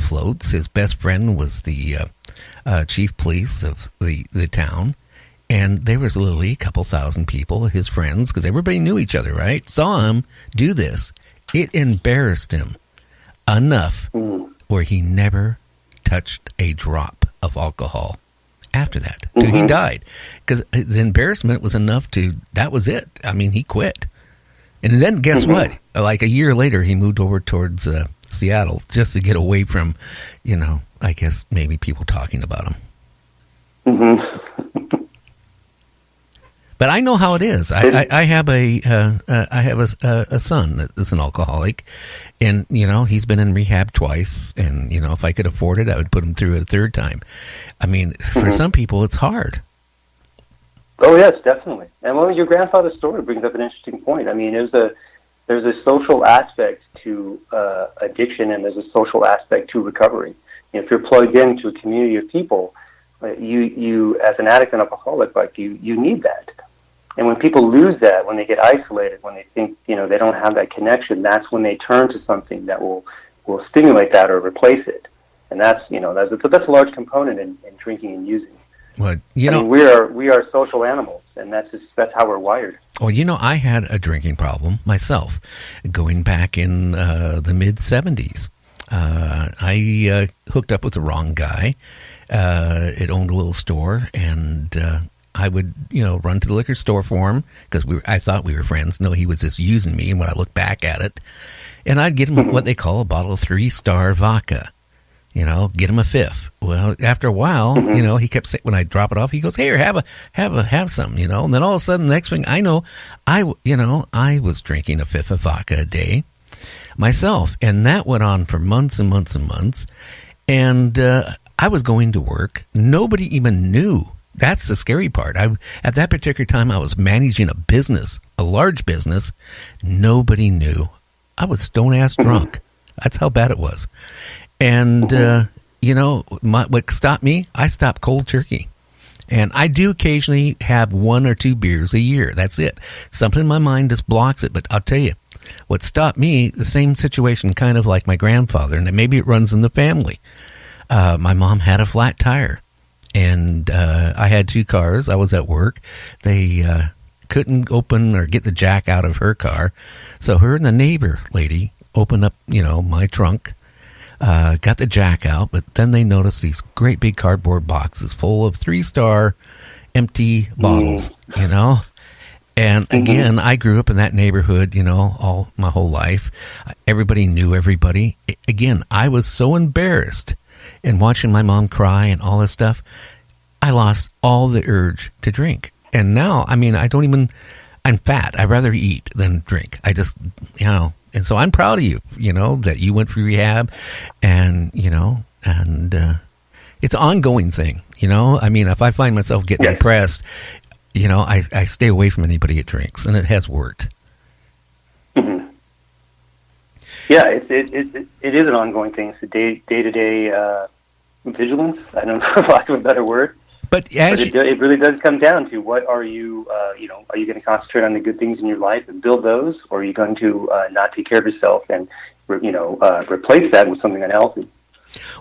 floats. His best friend was the chief police of the town. And there was literally a couple thousand people, his friends, because everybody knew each other, right? Saw him do this. It embarrassed him enough where he never touched a drop of alcohol after that till he died. Because the embarrassment was enough that was it. I mean, he quit. And then guess what? Like a year later, he moved over towards Seattle just to get away from, I guess maybe people talking about him. But I know how it is. I have a son that's an alcoholic, and he's been in rehab twice. And if I could afford it, I would put him through it a third time. I mean, for some people, it's hard. Oh yes, definitely. And your grandfather's story brings up an interesting point. I mean, there's a social aspect to addiction, and there's a social aspect to recovery. If you're plugged into a community of people, you as an addict and alcoholic, like you need that. And when people lose that, when they get isolated, when they think, they don't have that connection, that's when they turn to something that will stimulate that or replace it. And that's a large component in drinking and using. Well, we are social animals, and that's how we're wired. Well, I had a drinking problem myself going back in the mid-'70s. I hooked up with the wrong guy. It owned a little store, and I would, run to the liquor store for him because I thought we were friends. No, he was just using me. And when I look back at it, and I'd get him what they call a bottle of 3-star vodka, get him a fifth. Well, after a while, he kept saying, when I drop it off, he goes, "Hey, have some, And then all of a sudden, the next thing I know, I was drinking a fifth of vodka a day myself. And that went on for months and months and months. And I was going to work. Nobody even knew. That's the scary part. At that particular time, I was managing a business, a large business. Nobody knew. I was stone-ass drunk. That's how bad it was. And, what stopped me, I stopped cold turkey. And I do occasionally have 1 or 2 beers a year. That's it. Something in my mind just blocks it. But I'll tell you, what stopped me, the same situation kind of like my grandfather, and maybe it runs in the family. My mom had a flat tire. And I had 2 cars. I was at work. They couldn't open or get the jack out of her car. So her and the neighbor lady opened up, my trunk, got the jack out. But then they noticed these great big cardboard boxes full of 3-star empty bottles, And again, I grew up in that neighborhood, all my whole life. Everybody knew everybody. Again, I was so embarrassed. And watching my mom cry and all this stuff, I lost all the urge to drink. And now, I'm fat. I'd rather eat than drink. I just, and so I'm proud of you, that you went through rehab and, it's an ongoing thing, if I find myself getting depressed, I stay away from anybody that drinks, and it has worked. Yeah, it is an ongoing thing. It's a day-to-day vigilance. I don't know, for lack of a better word. But it really does come down to what are you, are you going to concentrate on the good things in your life and build those, or are you going to not take care of yourself and, replace that with something unhealthy?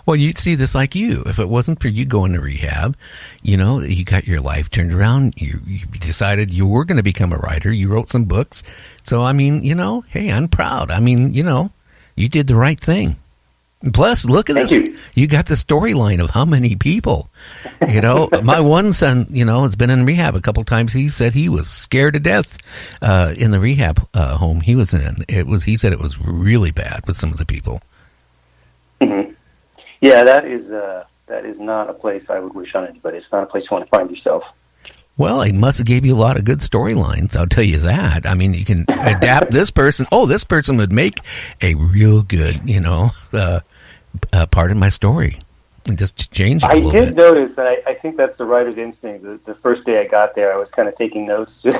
Well, you'd see this like you. If it wasn't for you going to rehab, you got your life turned around. You decided you were going to become a writer. You wrote some books. So, hey, I'm proud. You did the right thing. Plus, look at this. You got the storyline of how many people. My one son, has been in rehab a couple times. He said he was scared to death in the rehab home he was in. He said it was really bad with some of the people. Mm-hmm. Yeah, that is not a place I would wish on anybody. It's not a place you want to find yourself. Well, it must have gave you a lot of good storylines, I'll tell you that. You can adapt this person. Oh, this person would make a real good, part of my story. And just change it a little bit. I did notice that I think that's the writer's instinct. The first day I got there, I was kind of taking notes just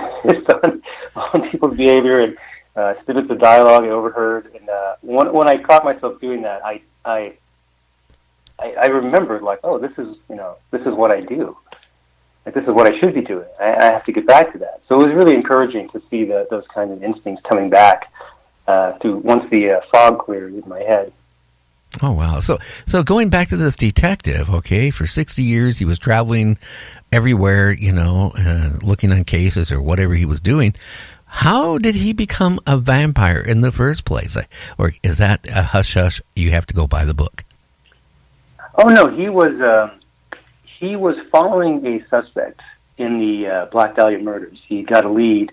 on people's behavior and snippets of dialogue I overheard. And when I caught myself doing that, I remembered, like, oh, this is what I do. Like, this is what I should be doing. I have to get back to that. So it was really encouraging to see those kinds of instincts coming back once the fog cleared in my head. Oh, wow. So going back to this detective, okay, for 60 years he was traveling everywhere, looking on cases or whatever he was doing. How did he become a vampire in the first place? Or is that a hush-hush, you have to go by the book? Oh, no, he was following a suspect in the Black Dahlia murders. He got a lead,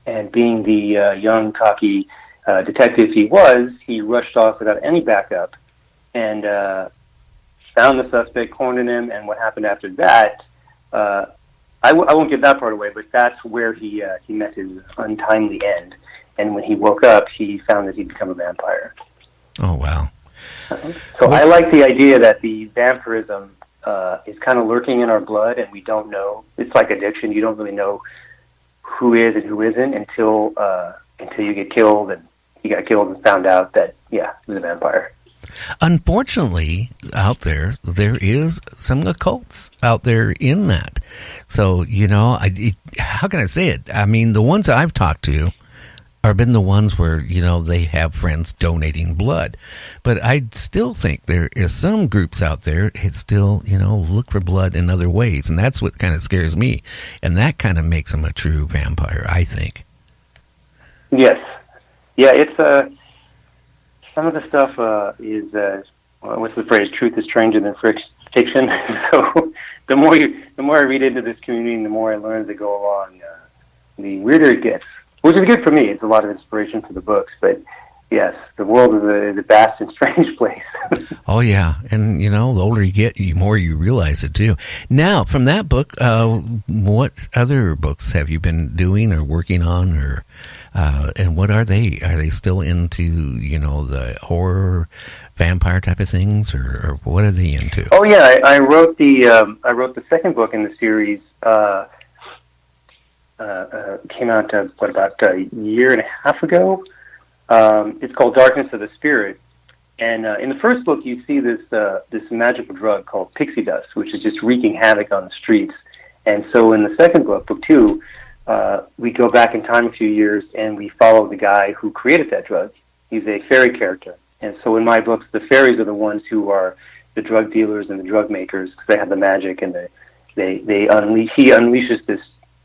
and being the young, cocky detective he was, he rushed off without any backup and found the suspect, cornered him, and what happened after that, I won't give that part away, but that's where he met his untimely end. And when he woke up, he found that he'd become a vampire. Oh, wow. So I like the idea that the vampirism is kind of lurking in our blood, and we don't know. It's like addiction. You don't really know who is and who isn't until you get killed, and he got killed and found out that, yeah, he was a vampire. Unfortunately, out there is some occults out there in that. So, how can I say it? I mean, the ones I've talked to have been the ones where, they have friends donating blood. But I still think there is some groups out there that still, look for blood in other ways. And that's what kind of scares me. And that kind of makes them a true vampire, I think. Yes. Yeah, it's some of the stuff is, what's the phrase? Truth is stranger than fiction. So the more I read into this community and the more I learn as I go along, the weirder it gets. Which is good for me. It's a lot of inspiration for the books. But yes, the world is a vast and strange place. Oh, yeah. And, the older you get, the more you realize it, too. Now, from that book, what other books have you been doing or working on? And what are they? Are they still into, the horror, vampire type of things? Or what are they into? Oh, yeah. I wrote the second book in the series. Came out about a year and a half ago. It's called Darkness of the Spirit, and in the first book you see this magical drug called pixie dust, which is just wreaking havoc on the streets. And so in the second book, book 2, we go back in time a few years and we follow the guy who created that drug. He's a fairy character, and so in my books the fairies are the ones who are the drug dealers and the drug makers, because they have the magic, and he unleashes this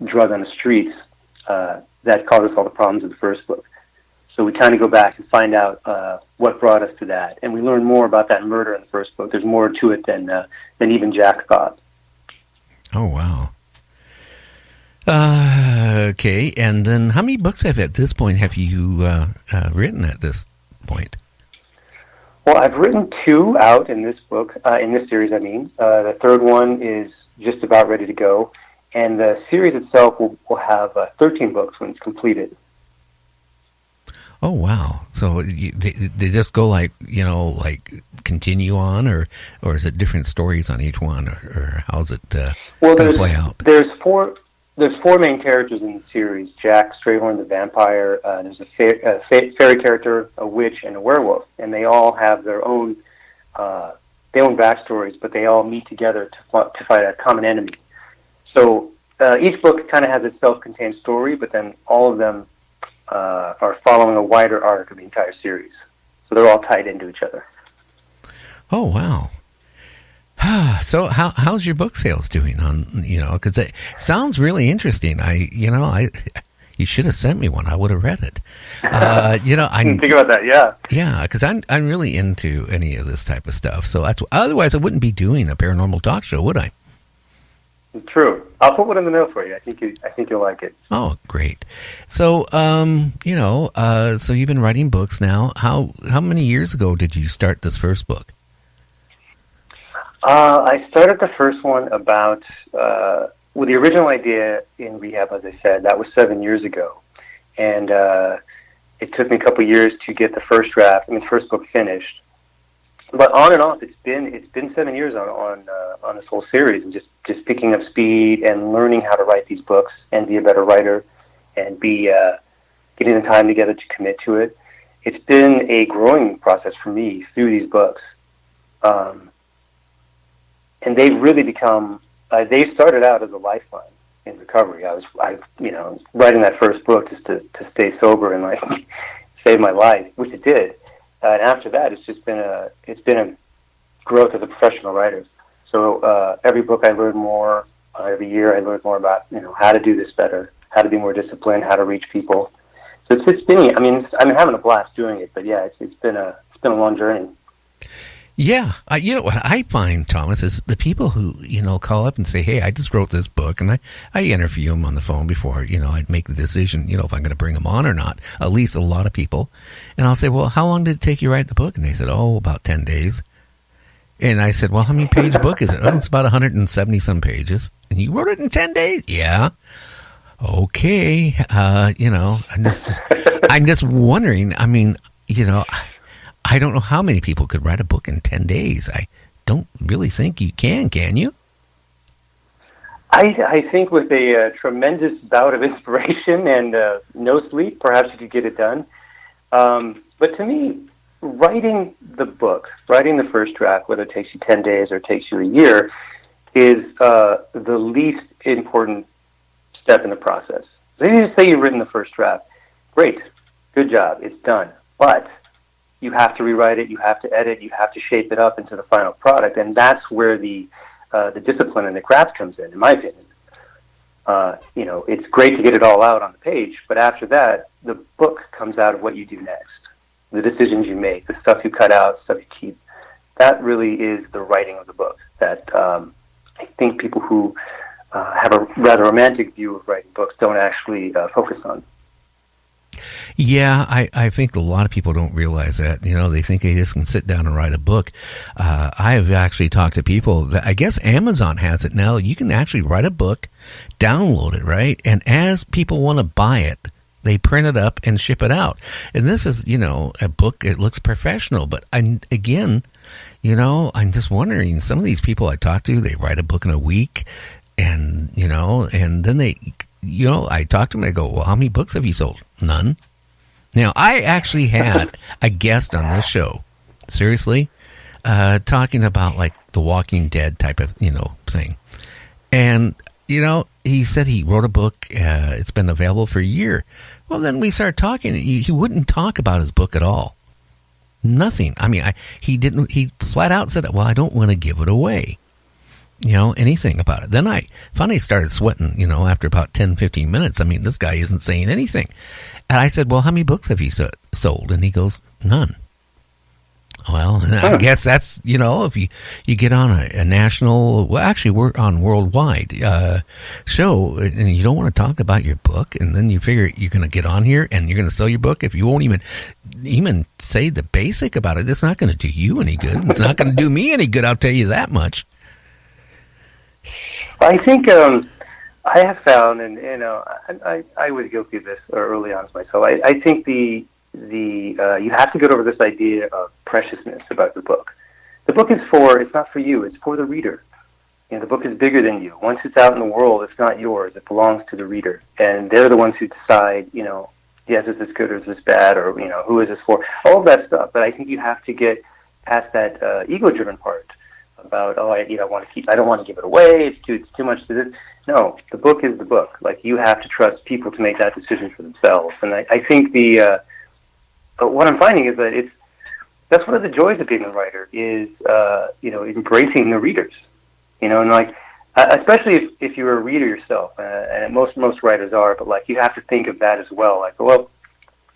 drug on the streets that caused us all the problems of the first book. So we kind of go back and find out what brought us to that, and we learn more about that murder in the first book. There's more to it than even Jack thought. Oh, wow. Okay, and then how many books at this point have you written at this point? Well, I've written 2 out in this book, in this series, I mean. The third one is just about ready to go. And the series itself will have 13 books when it's completed. Oh, wow. So they just go like continue on, or is it different stories on each one, or how's it going to play out? There's four main characters in the series: Jack Strayhorn, the vampire. There's a fairy character, a witch, and a werewolf, and they all have their own backstories, but they all meet together to fight a common enemy. So each book kind of has its self-contained story, but then all of them are following a wider arc of the entire series. So they're all tied into each other. Oh, wow. So how's your book sales doing on, because it sounds really interesting. You should have sent me one. I would have read it. I think about that. Yeah. Yeah. Cause I'm really into any of this type of stuff. So otherwise I wouldn't be doing a paranormal talk show, would I? True. I'll put one in the mail for you. I think you'll like it. Oh, great. So, so you've been writing books now. How many years ago did you start this first book? I started the first one about, with the original idea in rehab, as I said, that was 7 years ago. And it took me a couple years to get the first first book finished. But on and off, it's been 7 years on this whole series, and just picking up speed and learning how to write these books and be a better writer, and be getting the time together to commit to it. It's been a growing process for me through these books, and they've really become. They started out as a lifeline in recovery. I was writing that first book just to stay sober and save my life, which it did. And after that, it's been a growth as a professional writer. So every book I learn more. Every year I learn more about how to do this better, how to be more disciplined, how to reach people. So it's been. I mean, I'm having a blast doing it. But yeah, it's been a long journey. Yeah, you know what I find, Thomas, is the people who call up and say, "Hey, I just wrote this book," and I interview them on the phone before I make the decision, if I'm going to bring them on or not. At least a lot of people, and I'll say, "Well, how long did it take you to write the book?" And they said, "Oh, about 10 days." And I said, "Well, how many page book is it?" "Oh, it's about 170 some pages." "And you wrote it in 10 days?" "Yeah." "Okay." I'm just wondering. I mean, I don't know how many people could write a book in 10 days. I don't really think you can you? I think with a tremendous bout of inspiration and no sleep, perhaps you could get it done. But to me, writing the first draft, whether it takes you 10 days or it takes you a year, is the least important step in the process. So you just say you've written the first draft. Great. Good job. It's done. But you have to rewrite it, you have to edit, you have to shape it up into the final product, and that's where the discipline and the craft comes in my opinion. It's great to get it all out on the page, but after that, the book comes out of what you do next. The decisions you make, the stuff you cut out, stuff you keep. That really is the writing of the book that I think people who have a rather romantic view of writing books don't actually focus on. Yeah, I think a lot of people don't realize that. They think they just can sit down and write a book. I've actually talked to people that I guess Amazon has it now. You can actually write a book, download it, right? And as people want to buy it, they print it up and ship it out. And this is, a book. It looks professional. But I'm just wondering, some of these people I talk to, they write a book in a week. And, and then I talk to them, I go, "Well, how many books have you sold?" "None." Now, I actually had a guest on this show, seriously, talking about like the Walking Dead type of, thing. And, he said he wrote a book, it's been available for a year. Well, then we started talking, he wouldn't talk about his book at all. Nothing. I mean, he flat out said, "Well, I don't want to give it away." Anything about it. Then I finally started sweating, after about 10, 15 minutes. I mean, this guy isn't saying anything. And I said, "Well, how many books have you sold?" And he goes, "None." Well, I guess that's, if you get on a national, well, actually we're on worldwide show, and you don't want to talk about your book, and then you figure you're going to get on here and you're going to sell your book. If you won't even say the basic about it, it's not going to do you any good. It's not going to do me any good, I'll tell you that much. I think I have found, and I was guilty of this early on myself. I think the you have to get over this idea of preciousness about the book. The book it's not for you. It's for the reader. The book is bigger than you. Once it's out in the world, it's not yours. It belongs to the reader, and they're the ones who decide. Yes, is this good or is this bad, or who is this for? All of that stuff. But I think you have to get past that ego-driven part about I don't want to give it away. It's too much to this. No, the book is the book. Like, you have to trust people to make that decision for themselves. And I think what I'm finding is that that's one of the joys of being a writer is embracing the readers. And like especially if you're a reader yourself, and most writers are, but like you have to think of that as well. Like, well,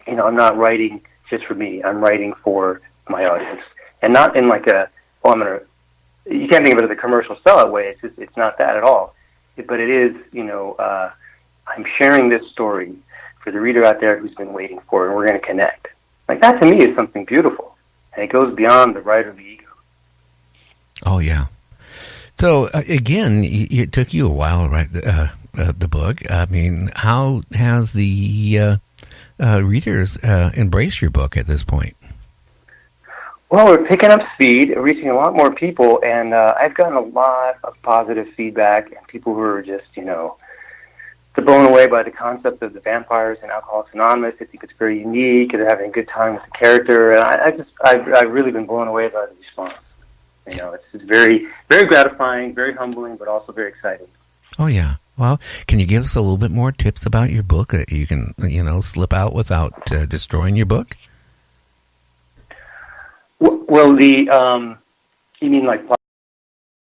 I'm not writing just for me. I'm writing for my audience, and not in like you can't think of it as a commercial sellout way. It's not that at all. But it is, I'm sharing this story for the reader out there who's been waiting for it, and we're going to connect. Like, that to me is something beautiful, and it goes beyond the writerly ego. Oh, yeah. So, again, it took you a while to write the book. I mean, how has the readers embraced your book at this point? Well, we're picking up speed, reaching a lot more people, and I've gotten a lot of positive feedback, and people who are just, they're blown away by the concept of the vampires and Alcoholics Anonymous. They think it's very unique, and they're having a good time with the character, and I've really been blown away by the response. It's very, very gratifying, very humbling, but also very exciting. Oh, yeah. Well, can you give us a little bit more tips about your book that you can, slip out without destroying your book? Well, you mean like